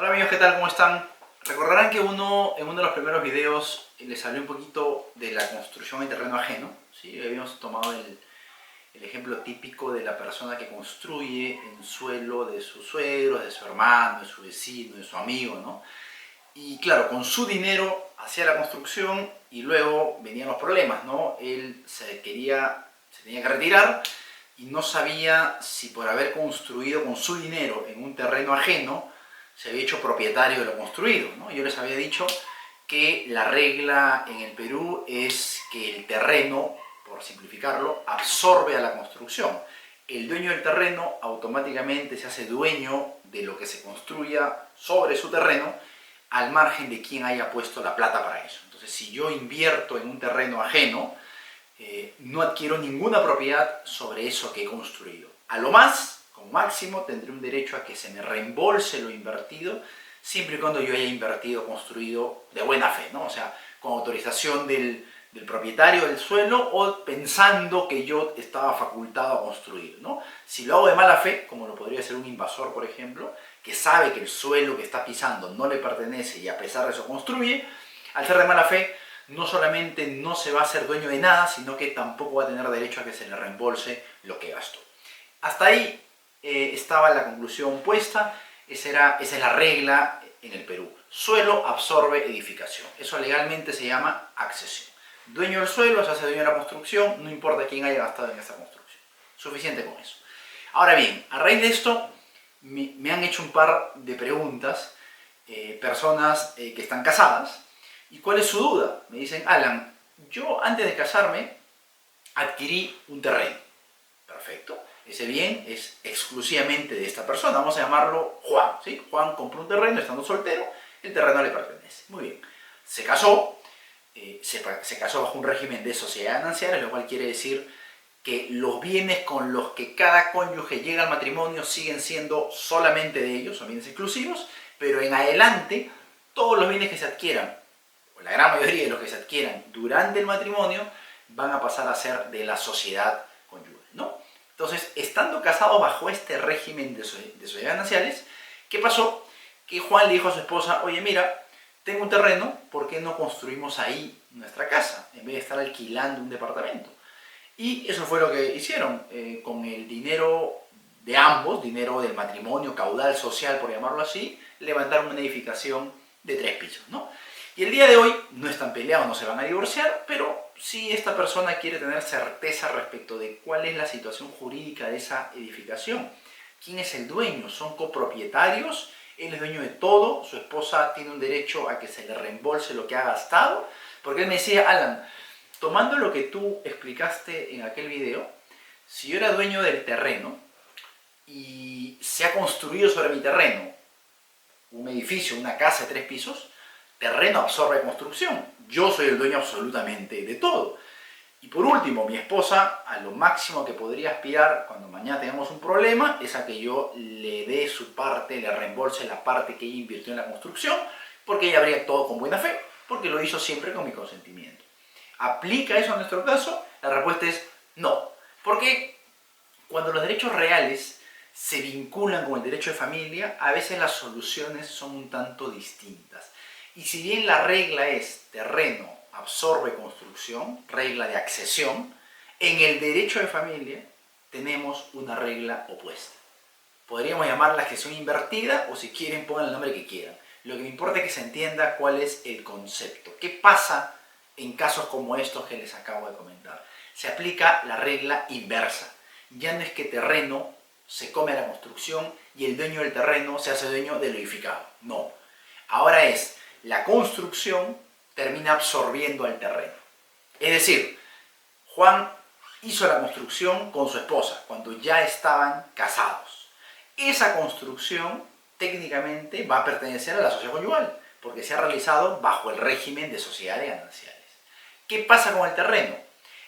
Hola amigos, ¿qué tal? ¿Cómo están? Recordarán que en uno de los primeros videos les hablé un poquito de la construcción en terreno ajeno. ¿Sí? Habíamos tomado el ejemplo típico de la persona que construye en suelo de sus suegros, de su hermano, de su vecino, de su amigo, ¿no? Y claro, con su dinero hacía la construcción y luego venían los problemas, ¿no? Él se tenía que retirar y no sabía si por haber construido con su dinero en un terreno ajeno se había hecho propietario de lo construido, ¿no? Yo les había dicho que la regla en el Perú es que el terreno, por simplificarlo, absorbe a la construcción. El dueño del terreno automáticamente se hace dueño de lo que se construya sobre su terreno al margen de quien haya puesto la plata para eso. Entonces, si yo invierto en un terreno ajeno, no adquiero ninguna propiedad sobre eso que he construido. A lo más, como máximo, tendré un derecho a que se me reembolse lo invertido, siempre y cuando yo haya invertido, construido de buena fe, ¿no? O sea, con autorización del propietario del suelo o pensando que yo estaba facultado a construir, ¿no? Si lo hago de mala fe, como lo podría ser un invasor, por ejemplo, que sabe que el suelo que está pisando no le pertenece y a pesar de eso construye, al ser de mala fe, no solamente no se va a hacer dueño de nada, sino que tampoco va a tener derecho a que se le reembolse lo que gastó. Hasta ahí estaba la conclusión puesta, esa es la regla en el Perú. Suelo absorbe edificación. Eso legalmente se llama accesión. Dueño del suelo se hace dueño de la construcción, no importa quién haya gastado en esa construcción. Suficiente con eso. Ahora bien, a raíz de esto me han hecho un par de preguntas personas que están casadas. ¿Y cuál es su duda? Me dicen, Alan, yo antes de casarme adquirí un terreno. Perfecto. Ese bien es exclusivamente de esta persona. Vamos a llamarlo Juan. ¿Sí? Juan compró un terreno estando soltero. El terreno le pertenece. Muy bien. Se casó. Se casó bajo un régimen de sociedad gananciales, lo cual quiere decir que los bienes con los que cada cónyuge llega al matrimonio siguen siendo solamente de ellos, son bienes exclusivos, pero en adelante todos los bienes que se adquieran, o la gran mayoría de los que se adquieran durante el matrimonio, van a pasar a ser de la sociedad conyugal, ¿no? Entonces, estando casados bajo este régimen de sociedades gananciales, ¿qué pasó? Que Juan le dijo a su esposa, oye mira, tengo un terreno, ¿por qué no construimos ahí nuestra casa? En vez de estar alquilando un departamento. Y eso fue lo que hicieron, con el dinero de ambos, dinero del matrimonio, caudal social, por llamarlo así, levantaron una edificación de 3 pisos, ¿no? Y el día de hoy no están peleados, no se van a divorciar, pero sí esta persona quiere tener certeza respecto de cuál es la situación jurídica de esa edificación. ¿Quién es el dueño? ¿Son copropietarios? Él es dueño de todo, su esposa tiene un derecho a que se le reembolse lo que ha gastado, porque él me decía, Alan, tomando lo que tú explicaste en aquel video, si yo era dueño del terreno y se ha construido sobre mi terreno un edificio, una casa de 3 pisos, terreno absorbe construcción. Yo soy el dueño absolutamente de todo. Y por último, mi esposa, a lo máximo que podría aspirar cuando mañana tengamos un problema, es a que yo le dé su parte, le reembolse la parte que ella invirtió en la construcción, porque ella habría actuado con buena fe, porque lo hizo siempre con mi consentimiento. ¿Aplica eso a nuestro caso? La respuesta es no. Porque cuando los derechos reales se vinculan con el derecho de familia, a veces las soluciones son un tanto distintas. Y si bien la regla es terreno absorbe construcción, regla de accesión, en el derecho de familia tenemos una regla opuesta. Podríamos llamarla gestión invertida o si quieren pongan el nombre que quieran. Lo que me importa es que se entienda cuál es el concepto. ¿Qué pasa en casos como estos que les acabo de comentar? Se aplica la regla inversa. Ya no es que terreno se come a la construcción y el dueño del terreno se hace dueño del edificado. No. Ahora es la construcción termina absorbiendo al terreno. Es decir, Juan hizo la construcción con su esposa cuando ya estaban casados. Esa construcción técnicamente va a pertenecer a la sociedad conyugal porque se ha realizado bajo el régimen de sociedades gananciales. ¿Qué pasa con el terreno?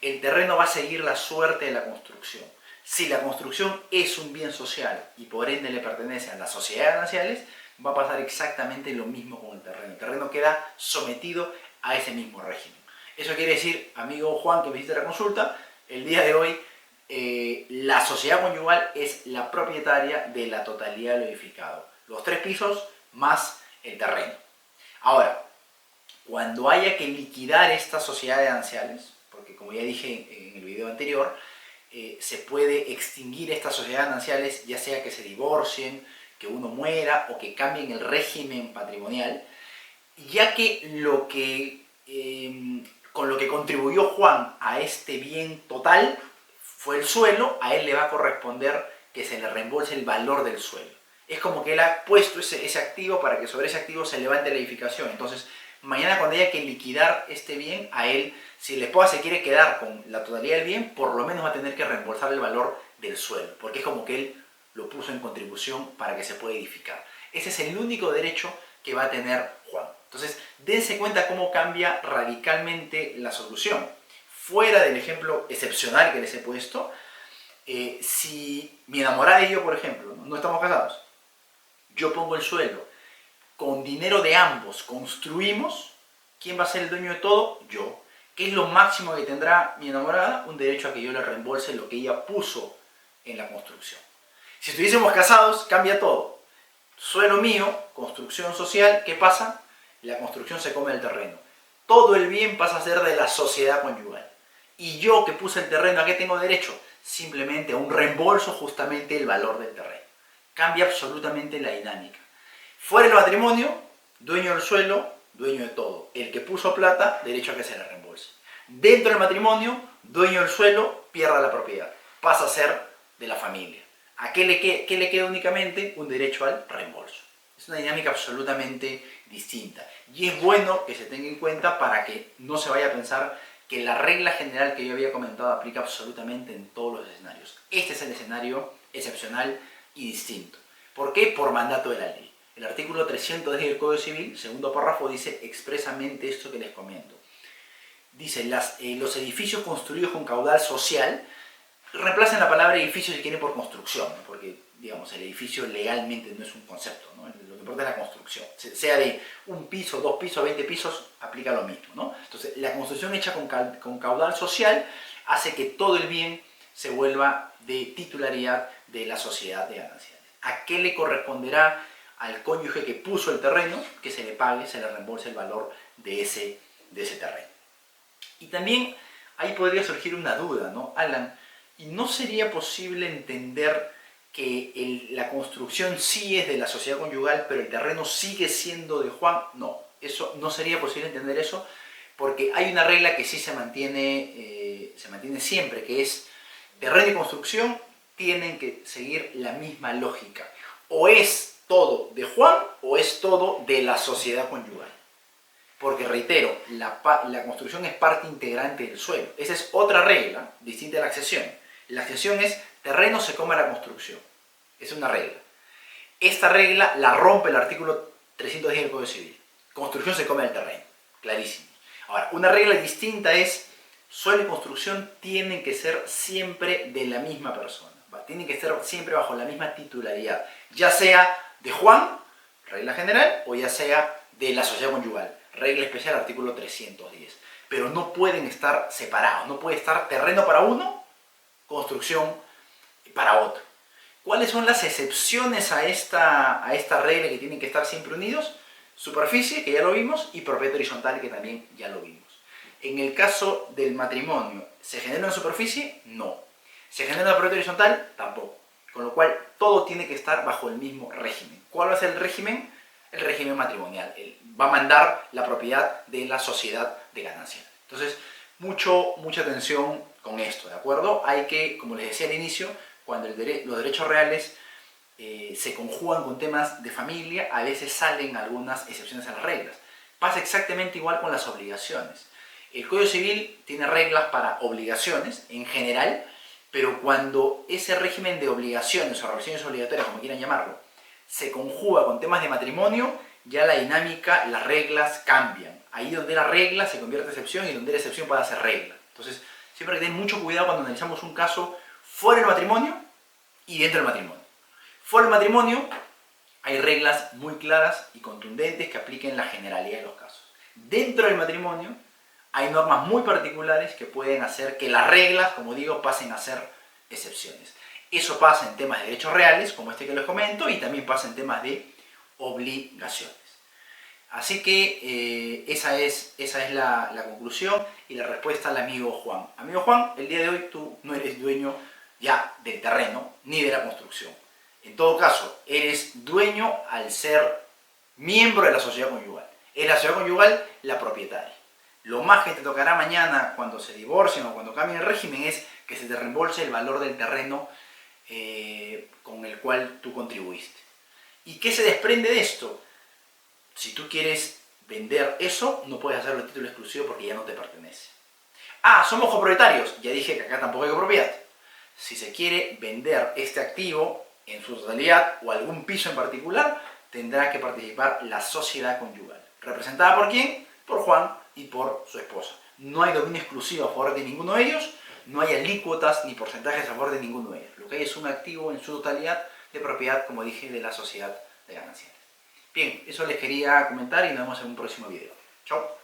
El terreno va a seguir la suerte de la construcción. Si la construcción es un bien social y por ende le pertenece a las sociedades gananciales, va a pasar exactamente lo mismo con el terreno. El terreno queda sometido a ese mismo régimen. Eso quiere decir, amigo Juan que visita la consulta, el día de hoy la sociedad conyugal es la propietaria de la totalidad de lo edificado. Los 3 pisos más el terreno. Ahora, cuando haya que liquidar estas sociedades gananciales, porque como ya dije en el video anterior, se puede extinguir estas sociedades gananciales, ya sea que se divorcien, que uno muera o que cambien el régimen patrimonial, ya que con lo que contribuyó Juan a este bien total fue el suelo, a él le va a corresponder que se le reembolse el valor del suelo. Es como que él ha puesto ese activo para que sobre ese activo se levante la edificación. Entonces, mañana cuando haya que liquidar este bien, a él, si el esposa se quiere quedar con la totalidad del bien, por lo menos va a tener que reembolsar el valor del suelo, porque es como que él lo puso en contribución para que se pueda edificar. Ese es el único derecho que va a tener Juan. Entonces, dense cuenta cómo cambia radicalmente la solución. Fuera del ejemplo excepcional que les he puesto, si mi enamorada y yo, por ejemplo, no estamos casados, yo pongo el suelo, con dinero de ambos construimos, ¿quién va a ser el dueño de todo? Yo. ¿Qué es lo máximo que tendrá mi enamorada? Un derecho a que yo le reembolse lo que ella puso en la construcción. Si estuviésemos casados, cambia todo. Suelo mío, construcción social, ¿qué pasa? La construcción se come el terreno. Todo el bien pasa a ser de la sociedad conyugal. Y yo que puse el terreno, ¿a qué tengo derecho? Simplemente a un reembolso, justamente el valor del terreno. Cambia absolutamente la dinámica. Fuera del matrimonio, dueño del suelo, dueño de todo. El que puso plata, derecho a que se le reembolse. Dentro del matrimonio, dueño del suelo, pierda la propiedad. Pasa a ser de la familia. ¿A qué le queda únicamente? Un derecho al reembolso. Es una dinámica absolutamente distinta. Y es bueno que se tenga en cuenta para que no se vaya a pensar que la regla general que yo había comentado aplica absolutamente en todos los escenarios. Este es el escenario excepcional y distinto. ¿Por qué? Por mandato de la ley. El artículo 310 del Código Civil, segundo párrafo, dice expresamente esto que les comento. Dice, los edificios construidos con caudal social, reemplacen la palabra edificio si quieren por construcción, ¿no? Porque, digamos, el edificio legalmente no es un concepto, ¿no? Lo que importa es la construcción. Sea de un piso, 2 pisos, 20 pisos, aplica lo mismo, ¿no? Entonces, la construcción hecha con caudal social hace que todo el bien se vuelva de titularidad de la sociedad de gananciales. ¿A qué le corresponderá al cónyuge que puso el terreno? Que se le pague, se le reembolse el valor de ese terreno. Y también ahí podría surgir una duda, ¿no? Alan, ¿y no sería posible entender que la construcción sí es de la sociedad conyugal, pero el terreno sigue siendo de Juan? No, eso no sería posible entender eso, porque hay una regla que sí se mantiene siempre, que es terreno y construcción tienen que seguir la misma lógica. O es todo de Juan o es todo de la sociedad conyugal. Porque, reitero, la construcción es parte integrante del suelo. Esa es otra regla, distinta a la accesión. La accesión es terreno se come la construcción. Es una regla. Esta regla la rompe el artículo 310 del Código Civil. Construcción se come el terreno. Clarísimo. Ahora, una regla distinta es suelo y construcción tienen que ser siempre de la misma persona. Tienen que estar siempre bajo la misma titularidad. Ya sea de Juan, regla general, o ya sea de la sociedad conyugal. Regla especial, artículo 310. Pero no pueden estar separados. No puede estar terreno para uno, construcción para otro. ¿Cuáles son las excepciones a esta regla que tienen que estar siempre unidos? Superficie, que ya lo vimos, y propiedad horizontal, que también ya lo vimos. En el caso del matrimonio, ¿se genera una superficie? No. ¿Se genera una propiedad horizontal? Tampoco. Con lo cual, todo tiene que estar bajo el mismo régimen. ¿Cuál va a ser el régimen? El régimen matrimonial. Va a mandar la propiedad de la sociedad de ganancia. Entonces, mucha atención con esto, ¿de acuerdo? Hay que, como les decía al inicio, cuando los derechos reales se conjugan con temas de familia, a veces salen algunas excepciones a las reglas. Pasa exactamente igual con las obligaciones. El Código Civil tiene reglas para obligaciones en general, pero cuando ese régimen de obligaciones o relaciones obligatorias, como quieran llamarlo, se conjuga con temas de matrimonio, ya la dinámica, las reglas cambian. Ahí donde la regla se convierte en excepción y donde la excepción puede ser regla. Entonces, siempre hay que tener mucho cuidado cuando analizamos un caso fuera del matrimonio y dentro del matrimonio. Fuera del matrimonio hay reglas muy claras y contundentes que apliquen la generalidad de los casos. Dentro del matrimonio hay normas muy particulares que pueden hacer que las reglas, como digo, pasen a ser excepciones. Eso pasa en temas de derechos reales, como este que les comento, y también pasa en temas de obligaciones. Así que esa es la conclusión y la respuesta al amigo Juan. Amigo Juan, el día de hoy tú no eres dueño ya del terreno ni de la construcción. En todo caso, eres dueño al ser miembro de la sociedad conyugal. Es la sociedad conyugal la propietaria. Lo más que te tocará mañana cuando se divorcien o cuando cambien el régimen es que se te reembolse el valor del terreno con el cual tú contribuiste. ¿Y qué se desprende de esto? Si tú quieres vender eso, no puedes hacerlo a título exclusivo porque ya no te pertenece. Ah, somos copropietarios. Ya dije que acá tampoco hay copropiedad. Si se quiere vender este activo en su totalidad o algún piso en particular, tendrá que participar la sociedad conyugal. ¿Representada por quién? Por Juan y por su esposa. No hay dominio exclusivo a favor de ninguno de ellos, no hay alícuotas ni porcentajes a favor de ninguno de ellos. Lo que hay es un activo en su totalidad de propiedad, como dije, de la sociedad de gananciales. Bien, eso les quería comentar y nos vemos en un próximo video. Chao.